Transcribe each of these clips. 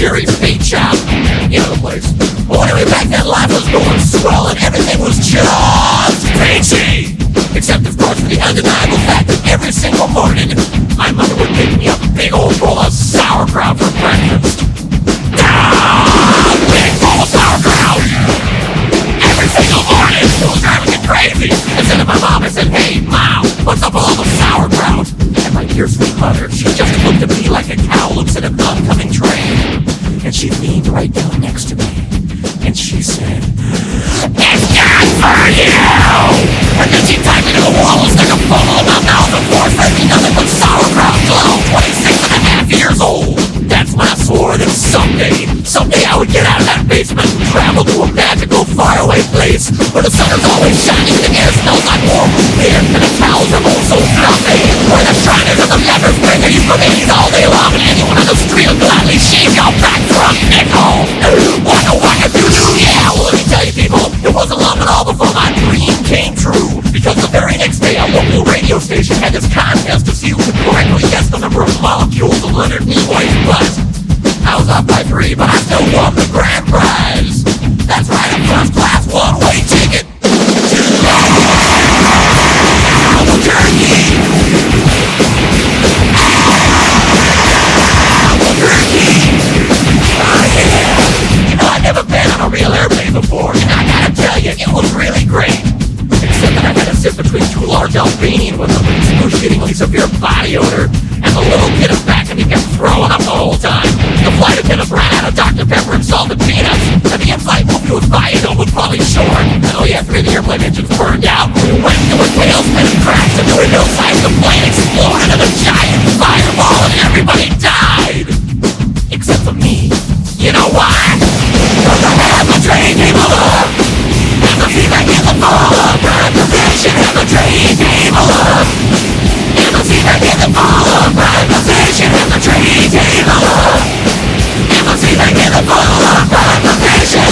Jerry's Bait Shop. You know the place. Well, anyway, back then life was going swell and everything was just peachy. Except, of course, for the undeniable fact that every single morning my mother would pick me up a big old bowl of sauerkraut for breakfast. Big bowl of sauerkraut! Every single morning, it was driving me crazy. I said to my mom, I said, "Hey, Mom, what's up with all the sauerkraut?" And my dear sweet mother, she just looked at me like a cow looks at an oncoming train. And she leaned right down next to me. And she said, "It's good for you!" And then she typed into the wall and stuck a funnel in my mouth and force-fed me nothing but sauerkraut till I was 26 and a half years old. That's when I swore that someday I would get out of that basement and travel to a magical, faraway place where the sun is always shining and the air smells like warm beer and the towels are all so fluffy, where the shriners and the lepers bring you remains all day long and anyone on the street will gladly shave your back for a nickel. What if you do? Yeah, well, let me tell you people, it wasn't long at all before my dream came true, because the very next day a local radio station had this contest to see who could correctly guess the number of molecules of Leonard Nimoy's butt. I was up by 3, but I still won the grand prize. That's right, a first-class one-way ticket to Albuquerque. Albuquerque. Oh yeah. You know, I've never been on a real airplane before, and I gotta tell you, it was really great. Except that I had to sit between 2 large Albanian with an excruciatingly severe body odor, and the little kid in back of me kept throwing up the whole time. The flight attendants ran out of Dr. Pepper and salted peanuts, and the in-flight movie was buying over Polly Shore. And oh yeah, 3 of the airplane engines burned out. We went into a tailspin and crashed into a hillside. The plane exploded in a giant fireball, and everybody died. Except for me. You know why? Because I had the train came along, and the feedback in the fall of position, and the train came along. And the feedback in the fall of position, and the train came along. And the feedback in the fall of position.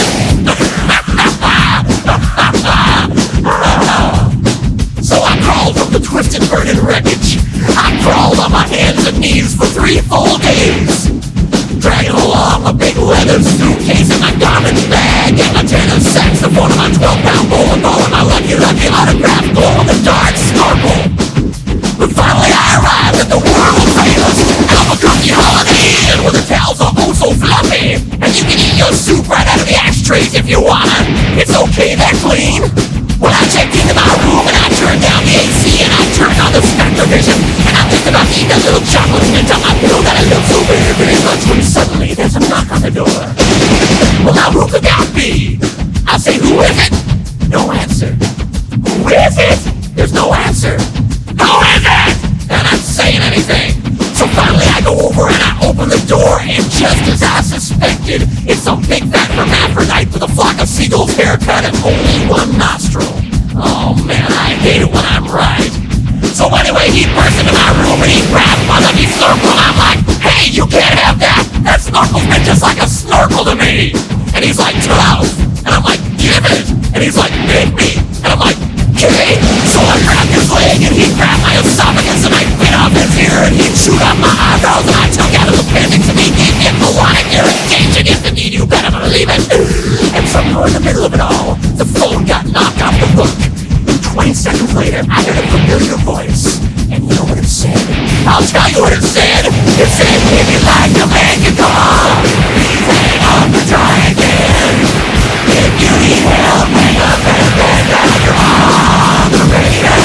So I crawled from the twisted, burning wreckage. I crawled on my hands and knees for 3 full days, dragging along a big leather suitcase and my garbage bag and a tin of saxophone and my 12-pound bowling ball and my lucky autographed glow-in-the-dark snorkel. But finally I arrived at the world-famous Albuquerque Holiday Inn where the towels are oh so fluffy, and you can eat your soup right out of the ashtrays if you wanna. It's okay, they're clean. When I checked into my room and I turned down the AC and I turned on the spectrum vision and I just about to eat that little chocolate mint on my pillow that I looked so very much when suddenly there's a knock on the door. Well, now who could that be? I say, who is it? No answer. Who is it? There's no answer. Who is it? And I'm saying anything. So finally I go over and I open the door, and just as I suspected, it's some big fat hermaphrodite with a flock of seagulls haircut and only 1 nostril. Oh man, I hate it when I'm right. So anyway, he burst into my room and he grabbed my lucky snorkel and I'm like, "Hey, you can't have that! That snorkel's been just like a snorkel to me!" And he's like, "12." And I'm like, "Give it!" And he's like, "Make me!" And I'm like, "Okay." So I grabbed his leg and he grabbed my esophagus and I bit off his ear and he chewed up my eyebrows and I took out his appendix and he gave me a colonic irritation. If indeed you better believe it. And somehow in the middle of it all, the phone got knocked off the hook. And 20 seconds later, I heard a familiar voice. And you know what it said? I'll tell you what it said. It said, "If you like to make it call, please hang on to try again. If you need help, hang up and bend down your operator.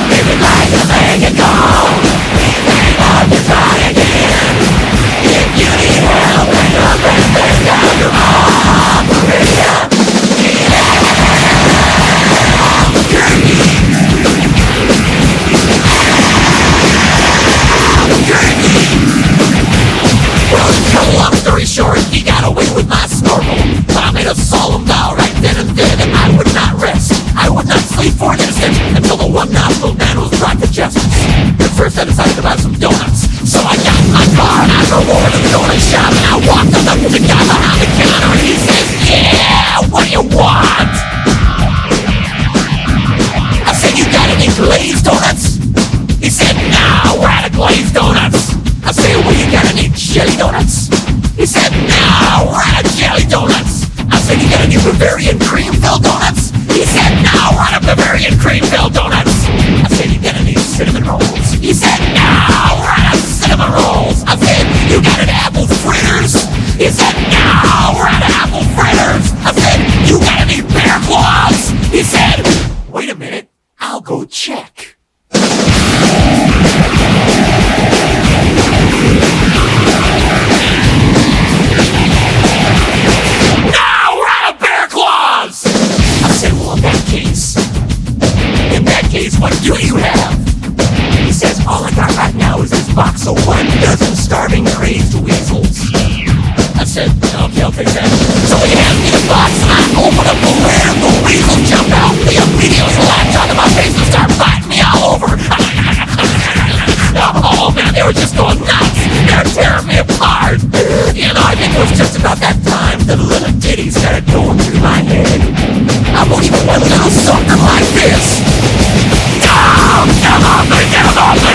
If you like to make it call, please hang on to try again. If you need help, hang up and bend down your operator." Well, to cut a long story short, he got away with my snorkel, but I made a solemn vow right then and there that I would not rest. I would not sleep for an instant until the 1-nostril man was brought to justice. But first I decided to buy some donuts, so I got in my car and I drove over to the donut shop and I walked up to the guy behind the counter and he says, "Yeah, what do you want?" I said, "You got any glazed donuts?" He said, "No, we're out of glazed donuts." I said, "Well, you got any jelly donuts?" He said, "No, face in. So he hands me the box, and I open up the lid, and the weasel jumped out. He immediately latched onto my face and started biting me all over. Oh man, they were just going nuts. They were tearing me apart. You know, I think it was just about that time that a little ditty started going through my head. I won't even let a little something like this. Come on, me, get on me.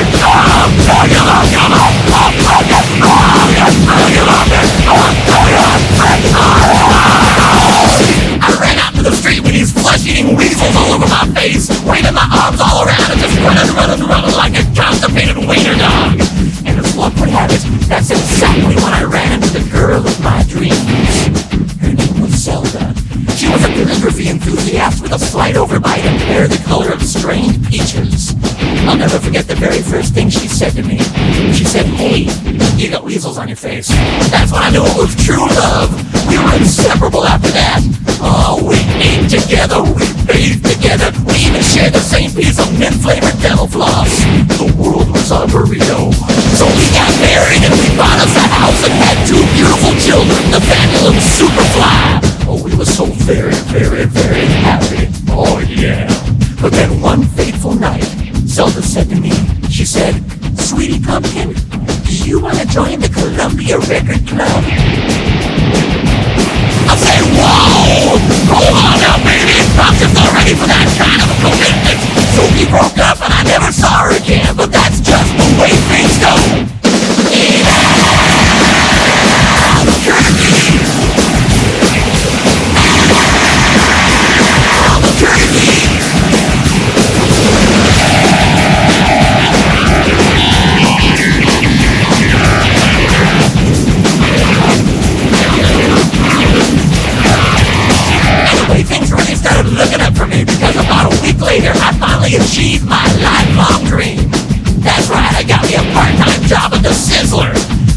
I ran out into the street with these flesh-eating weasels all over my face, waving my arms all around and just running like a constipated wiener dog. And as luck would have it, that's exactly when I ran into the girl of my dreams. Her name was Zelda. She was a calligraphy enthusiast with a slight overbite and hair the color of strained peaches. I'll never forget the very first thing she said to me. She said, "Hey, you got weasels on your face." That's when I knew it was true love. We were inseparable after that. Oh, we ate together, we bathed together, we even shared the same piece of mint-flavored dental floss. The world was our burrito. So we got married and we bought us a house and had 2 beautiful children, the fabulous Superfly. Oh, we were so very, very, very happy. Oh, yeah. But then one fateful night, Zelda said to me, she said, "Sweetie Pumpkin, do you want to join the Columbia Record Club?" I said, "Whoa! Hold on now, baby! I'm just not ready for that kind of a commitment." So we broke up and I never saw her again, but that's just the way things go. Looking up for me because about a week later I finally achieved my lifelong dream. That's right, I got me a part-time job at the Sizzler.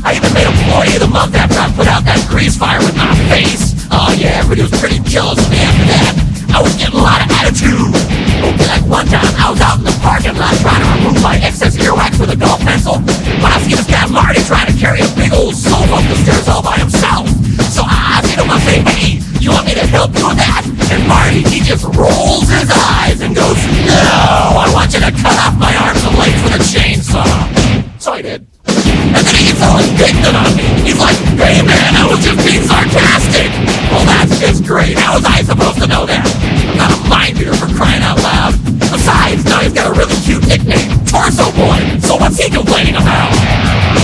I even made Employee of the Month after I put out that grease fire with my face. Oh yeah, everybody was pretty jealous of me after that. I was getting a lot of attitude. Okay, like one time I was out in the parking lot trying to remove my excess earwax with a golf pencil when I see this guy Marty trying to carry a big old sofa up the stairs all by himself. So I say to him, "Hey, you want me to help you with that?" And Marty, he just rolls his eyes and goes, "No, I want you to cut off my arms and legs with a chainsaw." So I did. And then he gets all indignant on me. He's like, "Hey man, I was just being sarcastic." Well, that's just great. How was I supposed to know that? I'm not a mind reader for crying out loud. Besides, now he's got a really cute nickname, Torso Boy. So what's he complaining about?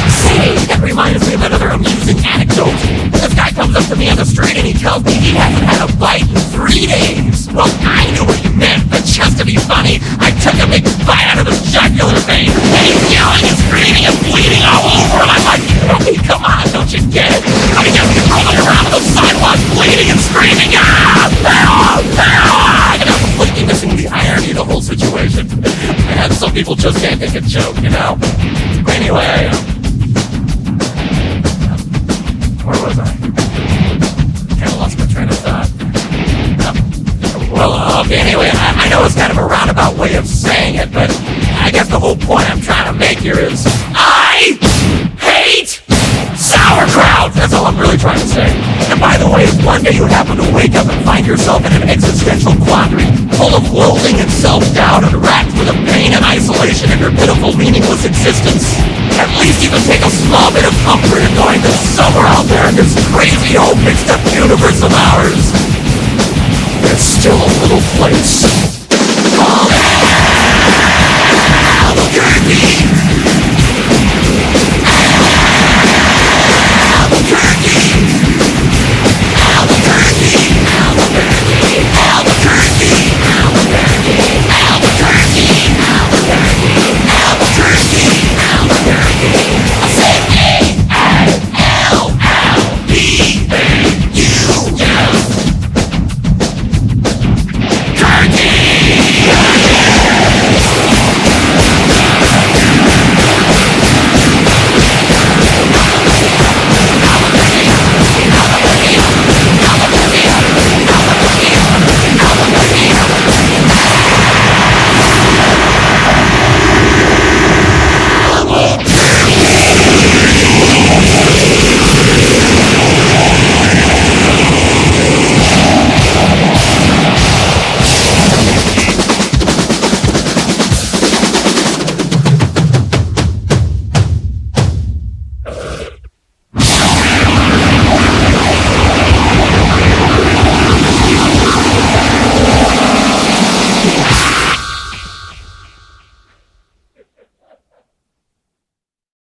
Say, that reminds me of another amusing anecdote. This guy comes up to me on the street and he tells me he hasn't had a bite in 3 days. Well, I knew what he meant, but just to be funny, I took a big bite out of his jugular vein. And he's yelling and screaming and bleeding all over. And I'm like, "Hey, come on, don't you get it?" I mean, just rolling around on the sidewalk, bleeding and screaming. And I'm completely missing the irony of the whole situation. And some people just can't take a joke, you know? Anyway, where was I? Kind of lost my train of thought. Anyway, I know it's kind of a roundabout way of saying it, but I guess the whole point I'm trying to make here is I hate sauerkraut! That's all I'm really trying to say. And by the way, if one day you happen to wake up and find yourself in an existential quandary, full of loathing and self-doubt and racked with the pain and isolation of your pitiful, meaningless existence, at least you can take a small bit of comfort in knowing that somewhere out there in this crazy, old mixed-up universe of ours, there's still a little place